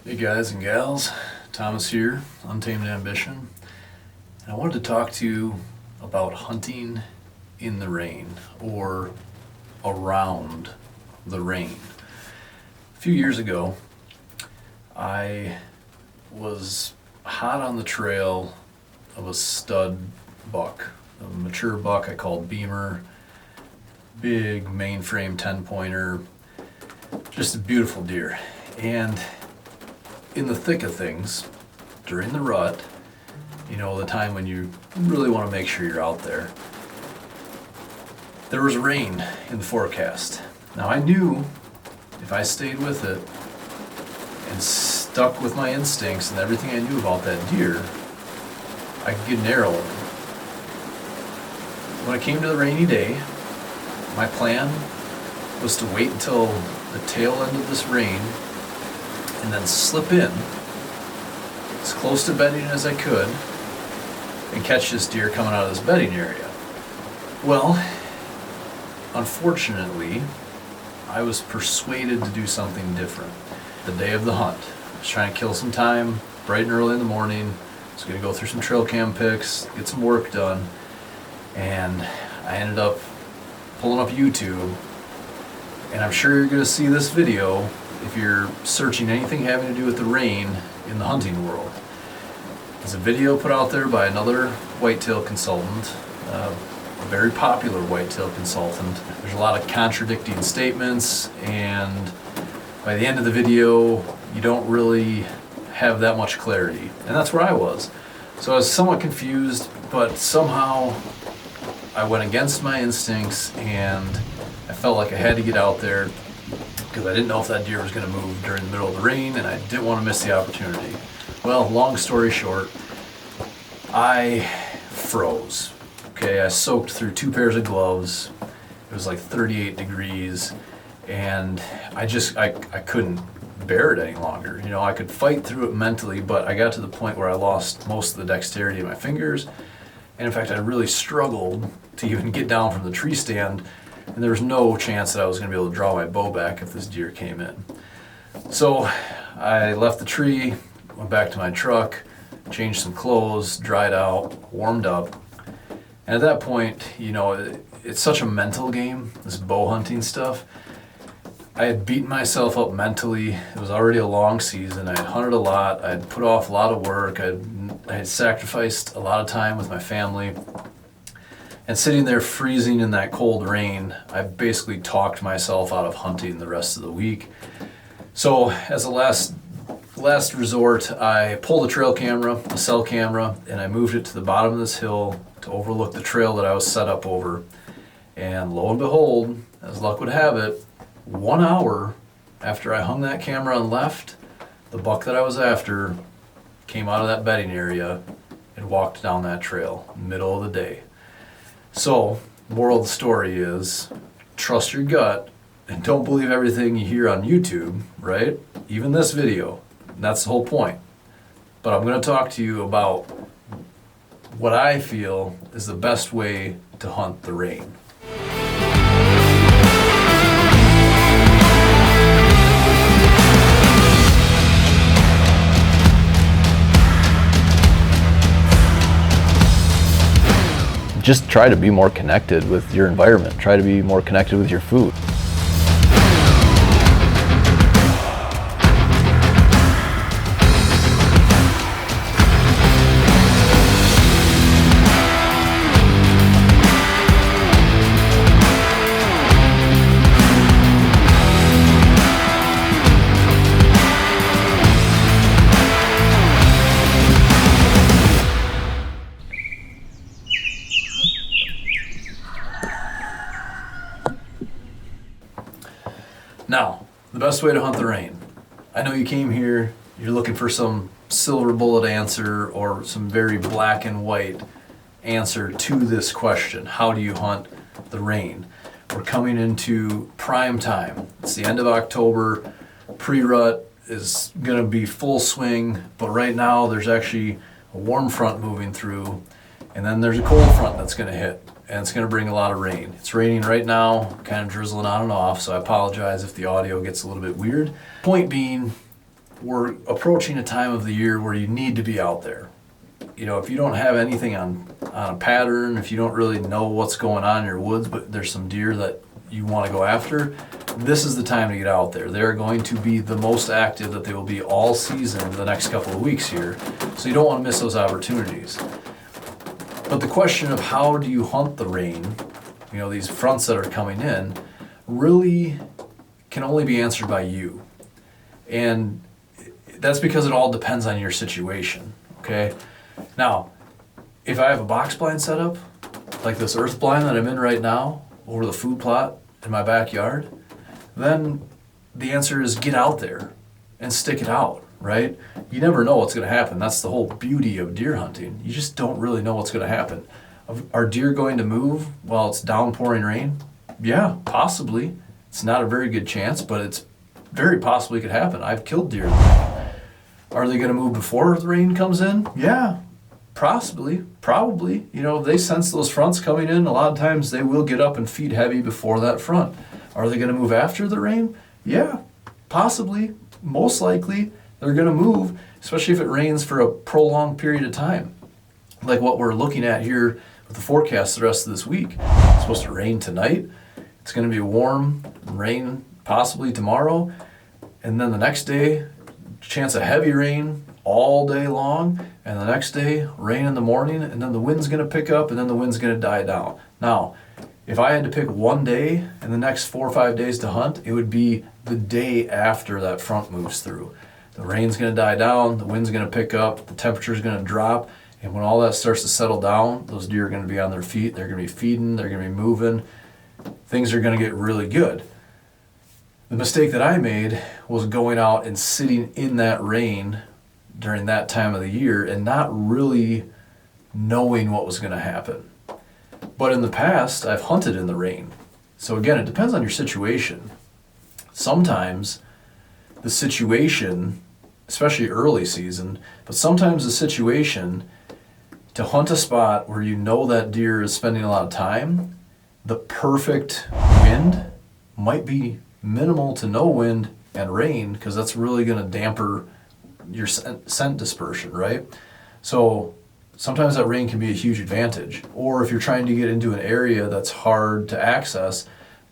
Hey guys and gals, Thomas here, Untamed Ambition. And I wanted to talk to you about hunting in the rain or around the rain. A few years ago, I was hot on the trail of a stud buck, a mature buck I called Beamer, big mainframe 10-pointer, just a beautiful deer. And in the thick of things, during the rut, the time when you really want to make sure you're out there, there was rain in the forecast. Now I knew if I stayed with it and stuck with my instincts and everything I knew about that deer, I could get an arrow in him. When it came to the rainy day, my plan was to wait until the tail end of this rain and then slip in as close to bedding as I could and catch this deer coming out of this bedding area. Well, unfortunately, I was persuaded to do something different. The day of the hunt, I was trying to kill some time, bright and early in the morning. I was going to go through some trail cam pics, get some work done, and I ended up pulling up YouTube, and I'm sure you're going to see this video if you're searching anything having to do with the rain in the hunting world. There's a video put out there by another whitetail consultant, a very popular whitetail consultant. There's a lot of contradicting statements, and by the end of the video, you don't really have that much clarity. And that's where I was. So I was somewhat confused, but somehow I went against my instincts, and I felt like I had to get out there because I didn't know if that deer was going to move during the middle of the rain, and I didn't want to miss the opportunity. Well, long story short, I froze. Okay, I soaked through 2 pairs of gloves. It was like 38 degrees, and I couldn't bear it any longer. I could fight through it mentally, but I got to the point where I lost most of the dexterity in my fingers, and in fact, I really struggled to even get down from the tree stand. And there was no chance that I was going to be able to draw my bow back if this deer came in. So I left the tree, went back to my truck, changed some clothes, dried out, warmed up. And at that point, it's such a mental game, this bow hunting stuff. I had beaten myself up mentally. It was already a long season. I had hunted a lot. I had put off a lot of work. I had sacrificed a lot of time with my family. And sitting there freezing in that cold rain, I basically talked myself out of hunting the rest of the week. So as a last resort, I pulled a trail camera, a cell camera, and I moved it to the bottom of this hill to overlook the trail that I was set up over. And lo and behold, as luck would have it, 1 hour after I hung that camera and left, the buck that I was after came out of that bedding area and walked down that trail, middle of the day. So, moral of the story is, trust your gut and don't believe everything you hear on YouTube, right? Even this video. That's the whole point. But I'm going to talk to you about what I feel is the best way to hunt the rain. Just try to be more connected with your environment. Try to be more connected with your food. Now, the best way to hunt the rain. I know you came here, you're looking for some silver bullet answer or some very black and white answer to this question. How do you hunt the rain? We're coming into prime time. It's the end of October. Pre-rut is going to be full swing, but right now there's actually a warm front moving through, and then there's a cold front that's going to hit. And it's going to bring a lot of rain. It's raining right now, kind of drizzling on and off, so I apologize if the audio gets a little bit weird. Point being, we're approaching a time of the year where you need to be out there. You know, if you don't have anything on a pattern, if you don't really know what's going on in your woods, but there's some deer that you want to go after, this is the time to get out there. They're going to be the most active that they will be all season the next couple of weeks here. So you don't want to miss those opportunities. But the question of how do you hunt the rain, you know, these fronts that are coming in, really can only be answered by you. And that's because it all depends on your situation, okay? Now, if I have a box blind set up, like this earth blind that I'm in right now, over the food plot in my backyard, then the answer is get out there and stick it out, right? You never know what's going to happen. That's the whole beauty of deer hunting. You just don't really know what's going to happen. Are deer going to move while it's downpouring rain? Yeah, possibly. It's not a very good chance, but it's very possibly could happen. I've killed deer. Are they going to move before the rain comes in? Yeah, possibly, probably. You know, if they sense those fronts coming in, a lot of times they will get up and feed heavy before that front. Are they going to move after the rain? Yeah, possibly. Most likely they're going to move, especially if it rains for a prolonged period of time. Like what we're looking at here with the forecast the rest of this week. It's supposed to rain tonight. It's going to be warm, rain possibly tomorrow. And then the next day, chance of heavy rain all day long. And the next day, rain in the morning. And then the wind's going to pick up and then the wind's going to die down. Now, if I had to pick one day in the next 4 or 5 days to hunt, it would be the day after that front moves through. The rain's going to die down, the wind's going to pick up, the temperature's going to drop, and when all that starts to settle down, those deer are going to be on their feet, they're going to be feeding, they're going to be moving, things are going to get really good. The mistake that I made was going out and sitting in that rain during that time of the year and not really knowing what was going to happen. But in the past, I've hunted in the rain. So again, it depends on your situation. Sometimes the situation, especially early season, but sometimes the situation to hunt a spot where you know that deer is spending a lot of time, the perfect wind might be minimal to no wind and rain, because that's really going to damper your scent dispersion, right? So sometimes that rain can be a huge advantage. Or if you're trying to get into an area that's hard to access,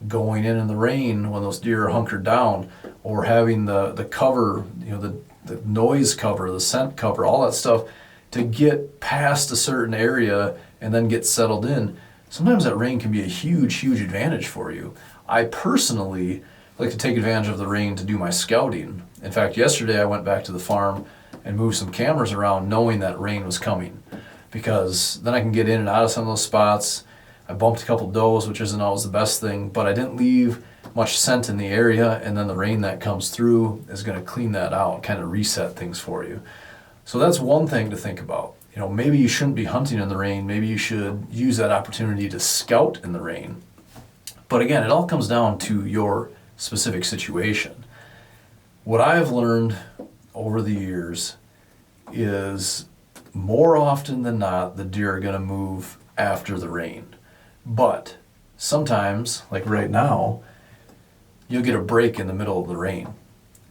going in the rain when those deer are hunkered down, or having the cover, you know, the noise cover, the scent cover, all that stuff to get past a certain area and then get settled in. Sometimes that rain can be a huge, huge advantage for you. I personally like to take advantage of the rain to do my scouting. In fact, yesterday I went back to the farm and moved some cameras around knowing that rain was coming, because then I can get in and out of some of those spots. I bumped a couple does, which isn't always the best thing, but I didn't leave much scent in the area, and then the rain that comes through is going to clean that out, kind of reset things for you. So that's one thing to think about. You know, maybe you shouldn't be hunting in the rain. Maybe you should use that opportunity to scout in the rain. But again, it all comes down to your specific situation. What I've learned over the years is more often than not, the deer are going to move after the rain. But sometimes, like right now, you'll get a break in the middle of the rain.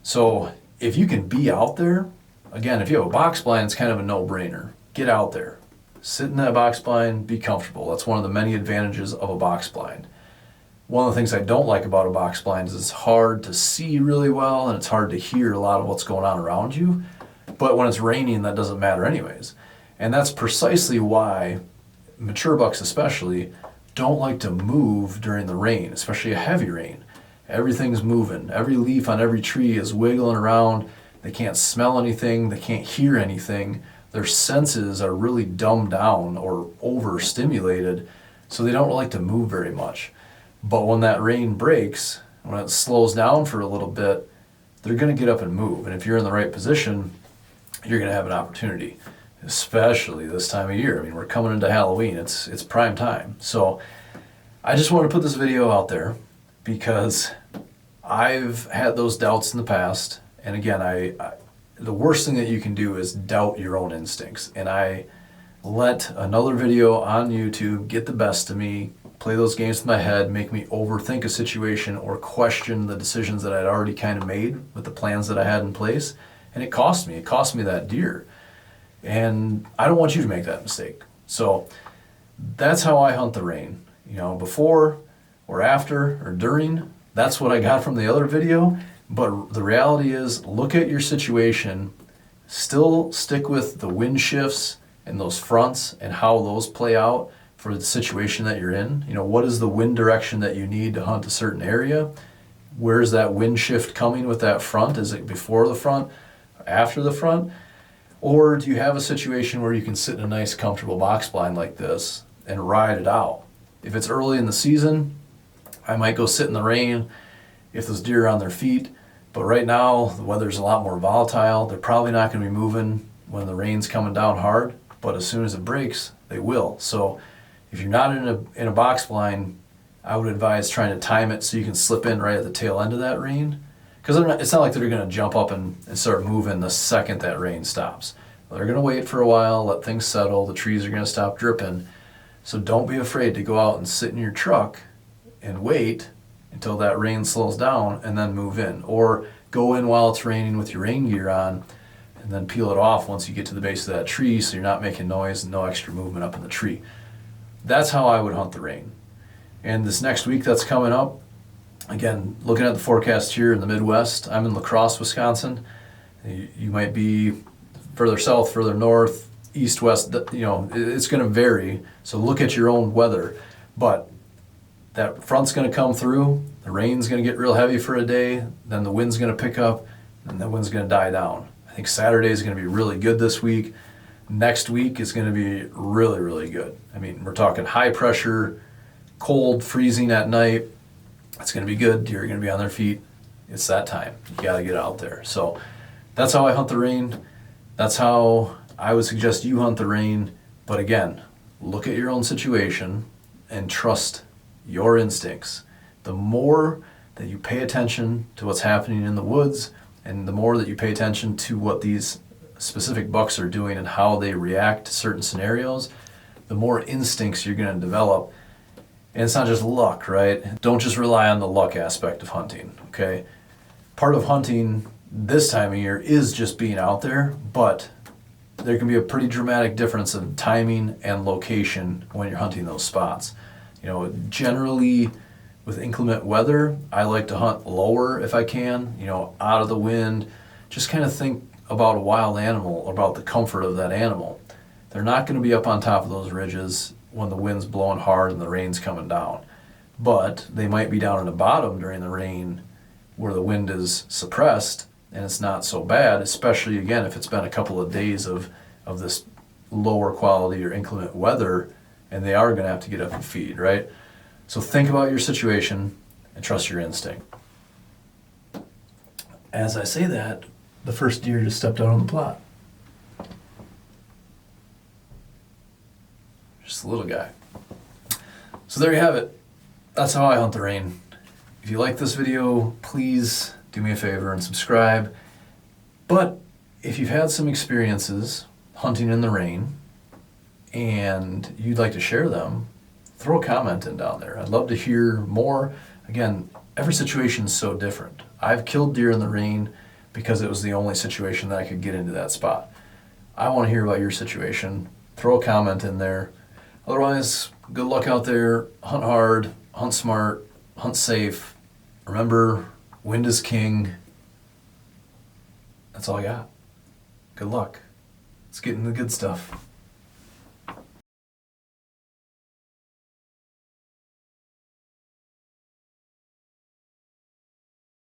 So if you can be out there, again, if you have a box blind, it's kind of a no-brainer. Get out there. Sit in that box blind, be comfortable. That's one of the many advantages of a box blind. One of the things I don't like about a box blind is it's hard to see really well and it's hard to hear a lot of what's going on around you. But when it's raining, that doesn't matter anyways. And that's precisely why mature bucks especially don't like to move during the rain, especially a heavy rain. Everything's moving. Every leaf on every tree is wiggling around. They can't smell anything. They can't hear anything. Their senses are really dumbed down or overstimulated, so they don't like to move very much. But when that rain breaks, when it slows down for a little bit, they're going to get up and move. And if you're in the right position, you're going to have an opportunity, especially this time of year. I mean, we're coming into Halloween. It's prime time. So I just want to put this video out there because I've had those doubts in the past. And again, the worst thing that you can do is doubt your own instincts. And I let another video on YouTube get the best of me, play those games with my head, make me overthink a situation or question the decisions that I'd already kind of made with the plans that I had in place. And it cost me that deer. And I don't want you to make that mistake. So that's how I hunt the rain. You know, before or after or during, that's what I got from the other video. But the reality is, look at your situation, still stick with the wind shifts and those fronts and how those play out for the situation that you're in. You know, what is the wind direction that you need to hunt a certain area? Where's that wind shift coming with that front? Is it before the front, after the front? Or do you have a situation where you can sit in a nice comfortable box blind like this and ride it out? If it's early in the season, I might go sit in the rain if those deer are on their feet. But right now, the weather's a lot more volatile. They're probably not going to be moving when the rain's coming down hard, but as soon as it breaks, they will. So if you're not in a box blind, I would advise trying to time it so you can slip in right at the tail end of that rain. Because it's not like they're going to jump up and start moving the second that rain stops. They're going to wait for a while, let things settle, the trees are going to stop dripping. So don't be afraid to go out and sit in your truck and wait until that rain slows down and then move in. Or go in while it's raining with your rain gear on and then peel it off once you get to the base of that tree so you're not making noise and no extra movement up in the tree. That's how I would hunt the rain. And this next week that's coming up, again, looking at the forecast here in the Midwest, I'm in La Crosse, Wisconsin. You might be further south, further north, east, west, you know, it's going to vary. So look at your own weather. But that front's going to come through, the rain's going to get real heavy for a day, then the wind's going to pick up, and the wind's going to die down. I think Saturday is going to be really good this week. Next week is going to be really, really good. I mean, we're talking high pressure, cold, freezing at night. It's going to be good. Deer are going to be on their feet. It's that time. You got to get out there. So that's how I hunt the rain. That's how I would suggest you hunt the rain. But again, look at your own situation and trust your instincts. The more that you pay attention to what's happening in the woods, and the more that you pay attention to what these specific bucks are doing and how they react to certain scenarios, the more instincts you're going to develop. And it's not just luck, right? Don't just rely on the luck aspect of hunting, okay? Part of hunting this time of year is just being out there, but there can be a pretty dramatic difference in timing and location when you're hunting those spots. You know, generally with inclement weather, I like to hunt lower if I can, you know, out of the wind. Just kind of think about a wild animal, about the comfort of that animal. They're not going to be up on top of those ridges when the wind's blowing hard and the rain's coming down. But they might be down in the bottom during the rain where the wind is suppressed and it's not so bad, especially again if it's been a couple of days of this lower quality or inclement weather and they are going to have to get up and feed, right? So think about your situation and trust your instinct. As I say that, the first deer just stepped out on the plot. Just a little guy. So there you have it. That's how I hunt the rain. If you like this video, please do me a favor and subscribe. But if you've had some experiences hunting in the rain and you'd like to share them, throw a comment in down there. I'd love to hear more. Again, every situation is so different. I've killed deer in the rain because it was the only situation that I could get into that spot. I want to hear about your situation. Throw a comment in there. Otherwise, good luck out there. Hunt hard, hunt smart, hunt safe. Remember, wind is king. That's all I got. Good luck. Let's get into the good stuff.